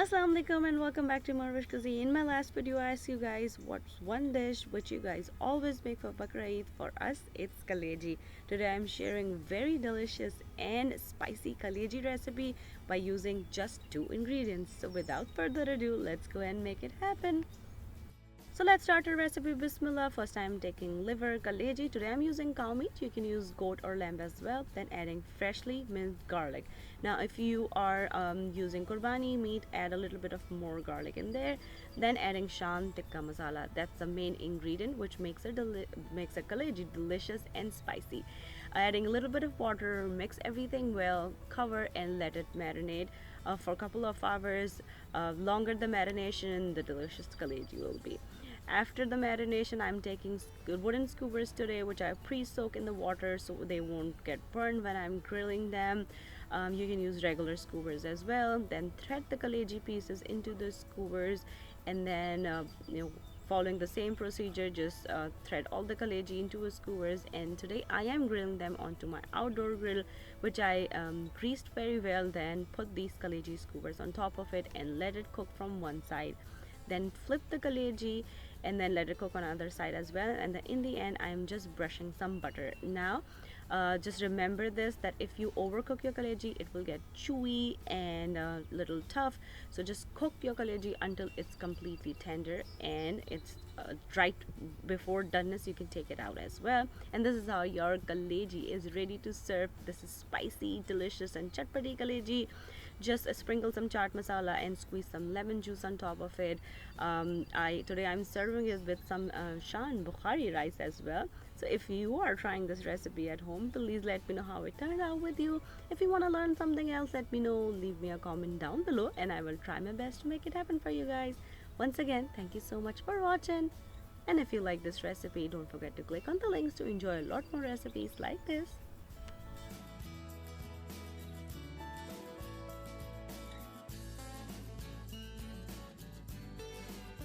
Assalamu alaikum and welcome back to morEwish Cuisine. In my last video, I asked you guys what's one dish which you guys always make for bakra Eid. For us, it's Kaleji. Today, I'm sharing very delicious and spicy Kaleji recipe by using just two ingredients. So, without further ado, let's go and make it happen. So let's start our recipe. Bismillah. First I'm taking liver, kaleji. Today I'm using cow meat. You can use goat or lamb as well. Then adding freshly minced garlic. Now if you are using kurbani meat, add a little bit of more garlic in there. Then adding shan tikka masala. That's the main ingredient which makes a kaleji delicious and spicy. Adding a little bit of water, mix everything well, cover and let it marinate for a couple of hours. Longer the marination, the delicious kaleji will be. After the marination, I'm taking wooden skewers today, which I pre-soak in the water so they won't get burned when I'm grilling them. You can use regular skewers as well. Then thread the kaleji pieces into the skewers, and then following the same procedure, just thread all the kaleji into a skewers. And today I am grilling them onto my outdoor grill, which I greased very well. Then put these kaleji skewers on top of it and let it cook from one side. Then flip the kaleji and then let it cook on the other side as well. And then in the end, I'm just brushing some butter. Now just remember this, that if you overcook your kaleji, it will get chewy and a little tough. So just cook your kaleji until it's completely tender and it's right before doneness. You can take it out as well. And this is how your kaleji is ready to serve. This is spicy, delicious and chatpati kaleji. Just sprinkle some chaat masala and squeeze some lemon juice on top of it. Today I'm serving it with some shan bukhari rice as well. So if you are trying this recipe at home, please let me know how it turned out with you. If you want to learn something else, let me know. Leave me a comment down below and I will try my best to make it happen for you guys. Once again, thank you so much for watching. And if you like this recipe, don't forget to click on the links to enjoy a lot more recipes like this.